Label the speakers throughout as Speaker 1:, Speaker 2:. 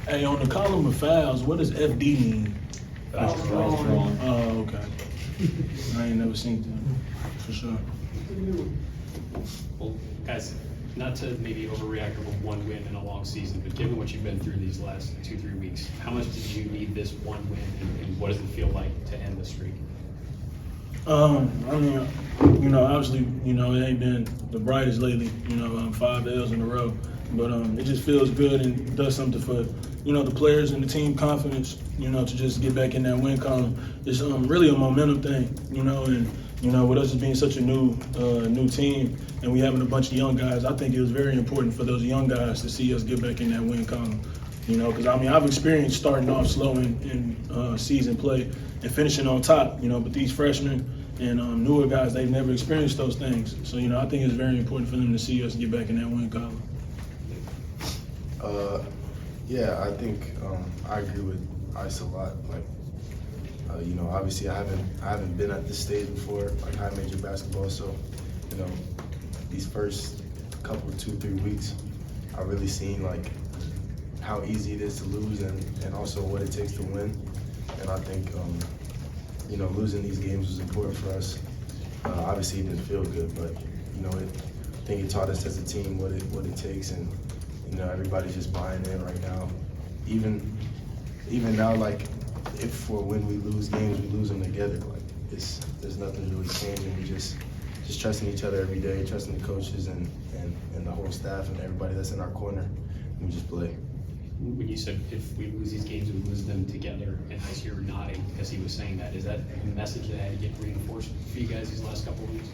Speaker 1: Hey, on the column of fouls, what does FD mean?
Speaker 2: That's wrong.
Speaker 1: Oh, okay. I ain't never seen that, for sure.
Speaker 3: Well, guys, not to maybe overreact over one win in a long season, but given what you've been through these last 2-3 weeks, how much did you need this one win, and what does it feel like to end the streak?
Speaker 1: I mean, obviously, it ain't been the brightest lately, 5 L's in a row. But it just feels good and does something for, the players and the team confidence, to just get back in that win column. It's really a momentum thing, and, with us being such a new team and we having a bunch of young guys, I think it was very important for those young guys to see us get back in that win column. Because, I've experienced starting off slow in season play and finishing on top, but these freshmen and newer guys, they've never experienced those things. So, I think it's very important for them to see us get back in that win column.
Speaker 4: Yeah, I think I agree with Ice a lot. Like, obviously I haven't been at this stage before, like high major basketball. So, these first couple 2-3 weeks, I really seen like how easy it is to lose and also what it takes to win. And I think losing these games was important for us. Obviously, it didn't feel good, but I think it taught us as a team what it takes, and everybody's just buying in right now. Even now, like if for when we lose games, we lose them together. Like there's nothing really changing. We just trusting each other every day, trusting the coaches and the whole staff and everybody that's in our corner. And we just play.
Speaker 3: When you said if we lose these games, we lose them together, and I see you nodding because he was saying that. Is that a message that had to get reinforced for you guys these last couple of weeks?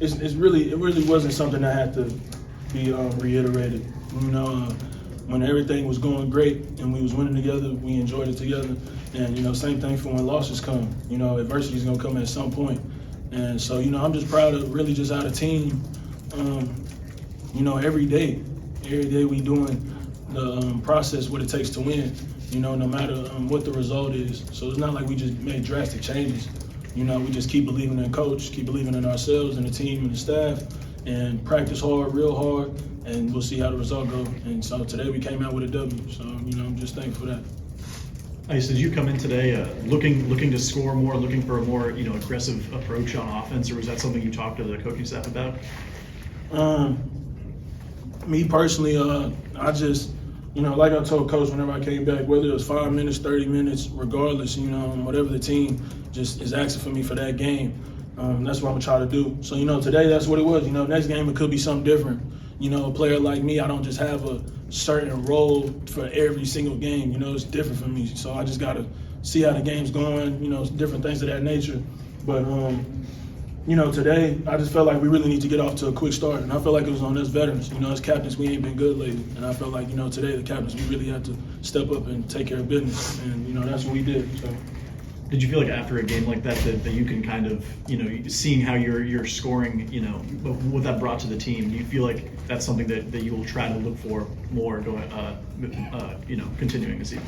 Speaker 1: It really wasn't something that had to be reiterated. When everything was going great and we was winning together, we enjoyed it together. And same thing for when losses come. Adversity is gonna come at some point. And so I'm just proud of really just how the team. Every day we doing the process what it takes to win. No matter what the result is. So it's not like we just made drastic changes. We just keep believing in coach, keep believing in ourselves and the team and the staff, and practice hard, real hard, and we'll see how the result goes. And so today we came out with a W. So I'm just thankful for that.
Speaker 5: Ice, did you come in today looking to score more, looking for a more aggressive approach on offense, or was that something you talked to the coaching staff about?
Speaker 1: Me personally, I just, like I told Coach whenever I came back, whether it was 5 minutes, 30 minutes, regardless, whatever the team just is asking for me for that game, that's what I'm gonna try to do. So, today that's what it was. Next game it could be something different. A player like me, I don't just have a certain role for every single game. It's different for me. So I just gotta see how the game's going, different things of that nature. But today I just felt like we really need to get off to a quick start, and I felt like it was on us veterans. As captains, we ain't been good lately, and I felt like today the captains we really had to step up and take care of business, and that's what we did. So.
Speaker 5: Did you feel like after a game like that you can kind of seeing how you're scoring, what that brought to the team? Do you feel like that's something that you will try to look for more going, continuing to see?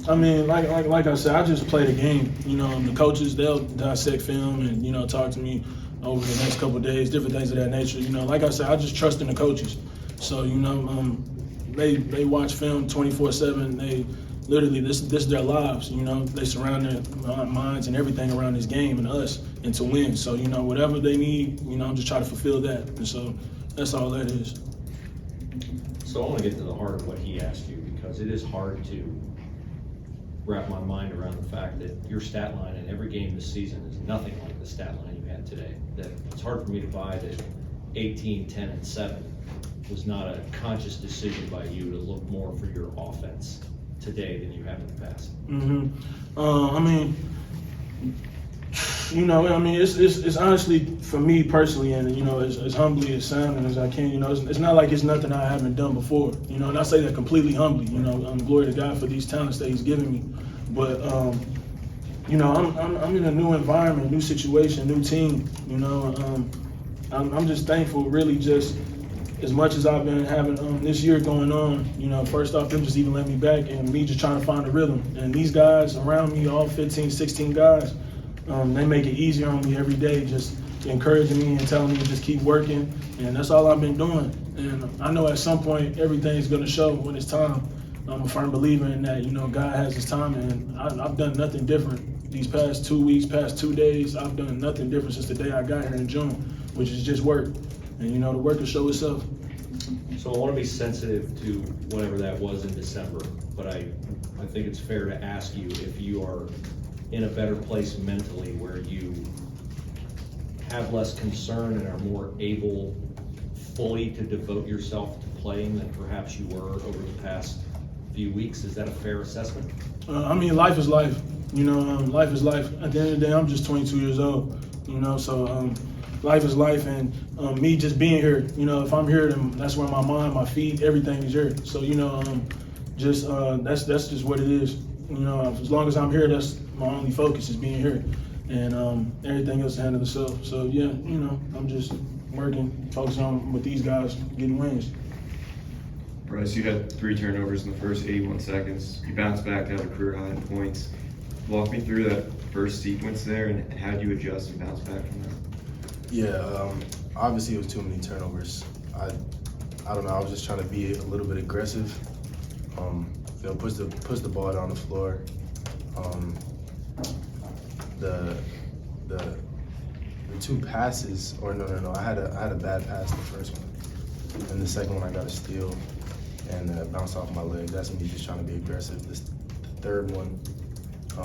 Speaker 1: Like I said, I just play the game. The coaches, they'll dissect film and, talk to me over the next couple of days, different things of that nature. Like I said, I just trust in the coaches. So, they watch film 24/7. They literally, this is their lives. They surround their minds and everything around this game and us and to win. So, whatever they need, I'm just trying to fulfill that. And so that's all that is.
Speaker 2: So I want to get to the heart of what he asked you, because it is hard to wrap my mind around the fact that your stat line in every game this season is nothing like the stat line you had today. That it's hard for me to buy that 18, 10, and 7 was not a conscious decision by you to look more for your offense today than you have in the past. It's honestly for me personally, and as humbly as sounding as I can, it's not like it's nothing I haven't done before, and I say that completely humbly. I'm glory to God for these talents that He's given me, but I'm in a new environment, new situation, new team. I'm just thankful, really, just as much as I've been having this year going on. First off, them just even let me back, and me just trying to find a rhythm. And these guys around me, all 15, 16 guys. They make it easier on me every day just encouraging me and telling me to just keep working, and that's all I've been doing. And I know at some point everything's going to show when it's time. I'm a firm believer in that. God has His time, and I've done nothing different these past 2 weeks, past 2 days. I've done nothing different since the day I got here in June, which is just work. And the work will show itself.
Speaker 6: So I want to be sensitive to whatever that was in December, but I think it's fair to ask you if you are in a better place mentally where you have less concern and are more able fully to devote yourself to playing than perhaps you were over the past few weeks. Is that a fair assessment?
Speaker 2: Life is life. Life is life. At the end of the day, I'm just 22 years old. So life is life, and me just being here. If I'm here, then that's where my mind, my feet, everything is here. So that's just what it is. As long as I'm here, that's my only focus is being here, and everything else handle itself. So yeah, I'm just working, focusing on with these guys getting wins.
Speaker 7: Brice, you had 3 turnovers in the first 81 seconds. You bounced back to have a career high in points. Walk me through that first sequence there, and how did you adjust and bounce back from that?
Speaker 4: Yeah, obviously it was too many turnovers. I don't know. I was just trying to be a little bit aggressive. Push the ball down the floor. The 2 passes, or no. I had a bad pass in the first one, and the second one I got a steal and bounced off my leg. That's me just trying to be aggressive. The third one, I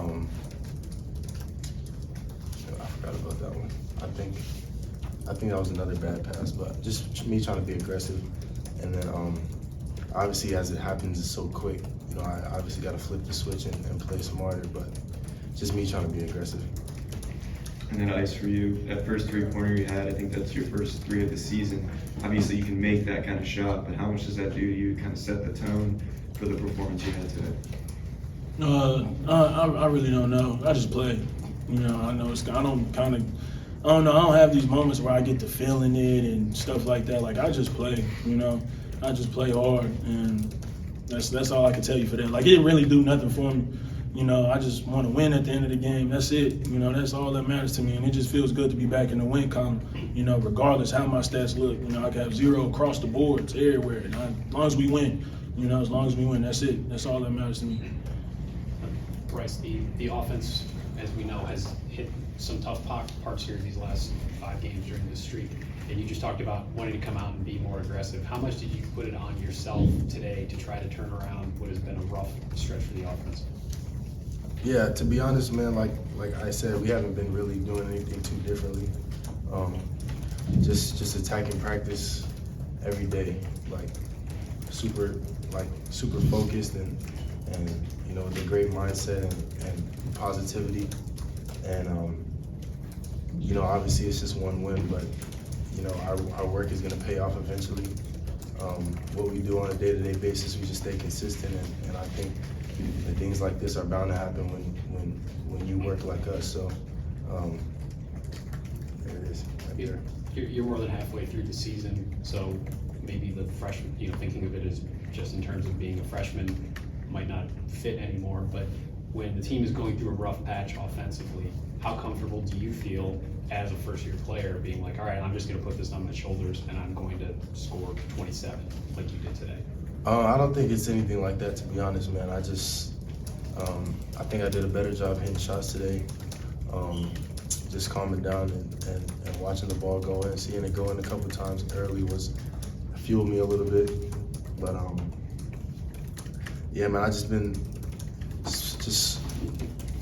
Speaker 4: forgot about that one. I think that was another bad pass, but just me trying to be aggressive. And then obviously as it happens, it's so quick. I obviously got to flip the switch and play smarter, but just me trying to be aggressive.
Speaker 7: And then ice for you, that first 3-pointer you had, I think that's your first 3 of the season. Obviously you can make that kind of shot, but how much does that do to you to kind of set the tone for the performance you had today?
Speaker 2: I really don't know. I just play. I know I don't have these moments where I get to feeling it and stuff like that. Like, I just play, I just play hard, and that's all I can tell you for that. Like, it didn't really do nothing for me. I just want to win at the end of the game. That's it. That's all that matters to me, and it just feels good to be back in the win column, regardless how my stats look. I can have 0 across the boards everywhere, and as long as we win, that's it. That's all that matters to me.
Speaker 3: Brice, the offense, as we know, has hit some tough parts here these last 5 games during this streak. And you just talked about wanting to come out and be more aggressive. How much did you put it on yourself today to try to turn around what has been a rough stretch for the offense?
Speaker 4: Yeah, to be honest, man, like I said, we haven't been really doing anything too differently. Just attacking practice every day, super focused and with a great mindset and positivity. And obviously it's just one win, but our work is going to pay off eventually. What we do on a day-to-day basis, we just stay consistent, and I think that things like this are bound to happen when you work like us. So there it is. Right there.
Speaker 3: You're more than halfway through the season, so maybe the freshman, thinking of it as just in terms of being a freshman might not fit anymore, but when the team is going through a rough patch offensively, how comfortable do you feel as a first-year player being like, all right, I'm just going to put this on my shoulders and I'm going to score 27 like you did today?
Speaker 4: I don't think it's anything like that, to be honest, man. I just, I think I did a better job hitting shots today. Just calming down and watching the ball go in, seeing it go in a couple times early fueled me a little bit. But yeah, man, I just been just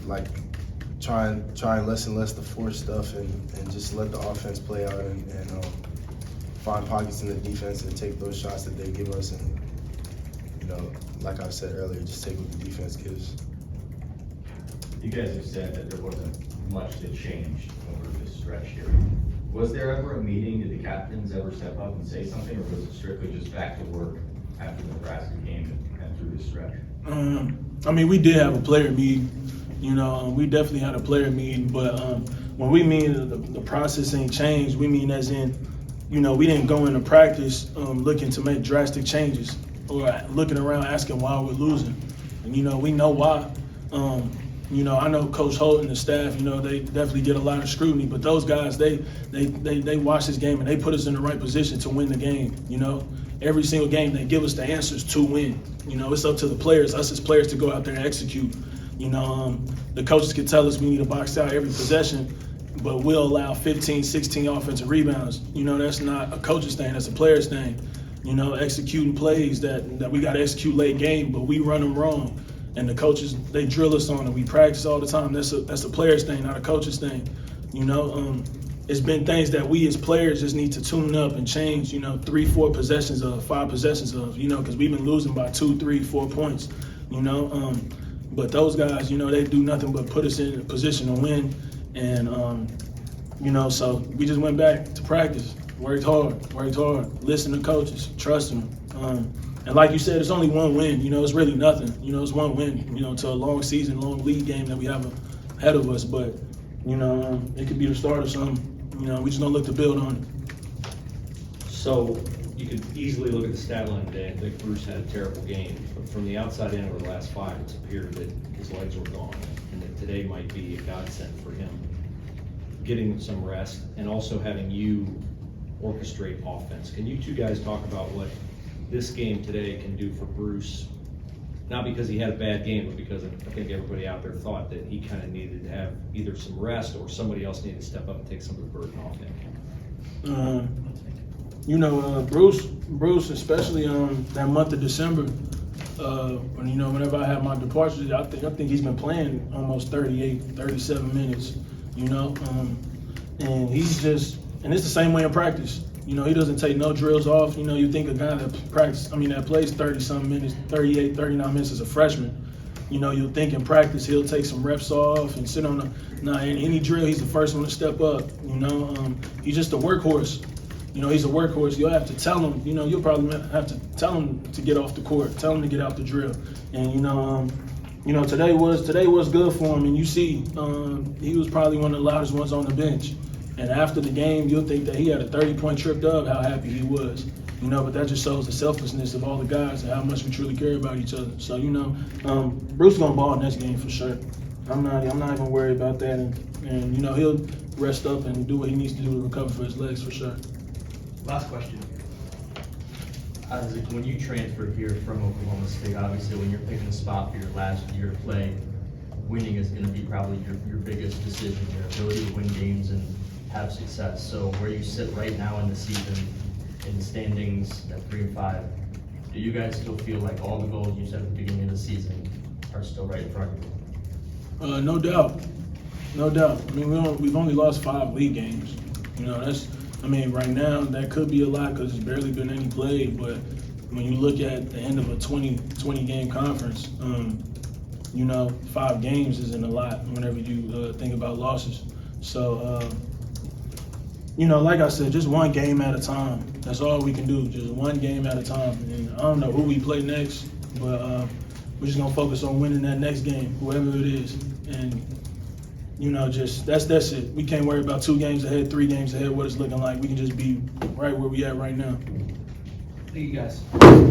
Speaker 4: like trying less and less to force stuff and just let the offense play out and find pockets in the defense and take those shots that they give us, and like I said earlier, just take what the defense gives.
Speaker 8: You guys have said that there wasn't much that changed over this stretch here. Was there ever a meeting? Did the captains ever step up and say something, or was it strictly just back to work after the Nebraska game and through this stretch?
Speaker 2: We did have a player meeting. We definitely had a player meeting, but when we mean the process ain't changed, we mean as in, we didn't go into practice looking to make drastic changes or looking around asking why we're losing. And we know why. You know, I know Coach Holt and the staff, you know, they definitely get a lot of scrutiny, but those guys, they watch this game and they put us in the right position to win the game, you know. Every single game, they give us the answers to win. You know, it's up to the players, us as players, to go out there and execute. You know, the coaches can tell us we need to box out every possession, but we'll allow 15, 16 offensive rebounds. You know, that's not a coach's thing, that's a player's thing. You know, executing plays that we got to execute late game, but we run them wrong. And the coaches, they drill us on it. We practice all the time. That's a player's thing, not a coach's thing. You know, it's been things that we as players just need to tune up and change, you know, 3, 4 possessions of, 5 possessions of, you know, because we've been losing by 2, 3, 4 points, you know. But those guys, you know, they do nothing but put us in a position to win. And, you know, so we just went back to practice, worked hard, listened to coaches, trusted them. And like you said, it's only one win. You know, it's really nothing. You know, it's one win, you know, to a long season, long league game that we have ahead of us. But, you know, it could be the start of something. You know, we just don't look to build on it.
Speaker 6: So you could easily look at the stat line today and think Bruce had a terrible game. But from the outside in over the last 5, it's appeared that his legs were gone. And that today might be a godsend for him getting some rest and also having you orchestrate offense. Can you two guys talk about what this game today can do for Bruce? Not because he had a bad game, but because I think everybody out there thought that he kind of needed to have either some rest or somebody else needed to step up and take some of the burden off him.
Speaker 2: You know, Bruce, especially that month of December, when, you know, whenever I have my departures, I think he's been playing almost 38, 37 minutes, you know, and he's just, and it's the same way in practice. You know, he doesn't take no drills off. You know, you think a guy that plays 30-something minutes, 38, 39 minutes as a freshman, you know, you'll think in practice he'll take some reps off and sit on in any drill, he's the first one to step up, you know. He's just a workhorse. You know, he's a workhorse. You'll have to tell him, you know, you'll probably have to tell him to get off the court, tell him to get out the drill. And, you know, today was good for him. And you see, he was probably one of the loudest ones on the bench. And after the game, you'll think that he had a 30-point trip dub, how happy he was. You know, but that just shows the selflessness of all the guys and how much we truly care about each other. So, you know, Bruce is gonna ball in this game for sure. I'm not even worried about that. And you know, he'll rest up and do what he needs to do to recover for his legs for sure.
Speaker 9: Last question. Isaac, when you transferred here from Oklahoma State, obviously when you're picking a spot for your last year to play, winning is going to be probably your biggest decision, your ability to win games and have success. So where you sit right now in the season, in the standings at 3-5, do you guys still feel like all the goals you set at the beginning of the season are still right in front of you?
Speaker 2: No doubt. I mean, we've only lost 5 league games. You know, right now that could be a lot because there's barely been any played. But when you look at the end of a 20 game conference, you know, 5 games isn't a lot whenever you think about losses. So, you know, like I said, just one game at a time. That's all we can do, just one game at a time. And I don't know who we play next, but we're just gonna focus on winning that next game, whoever it is. And you know, just that's it. We can't worry about 2 games ahead, 3 games ahead, what it's looking like. We can just be right where we at right now.
Speaker 9: Thank you guys.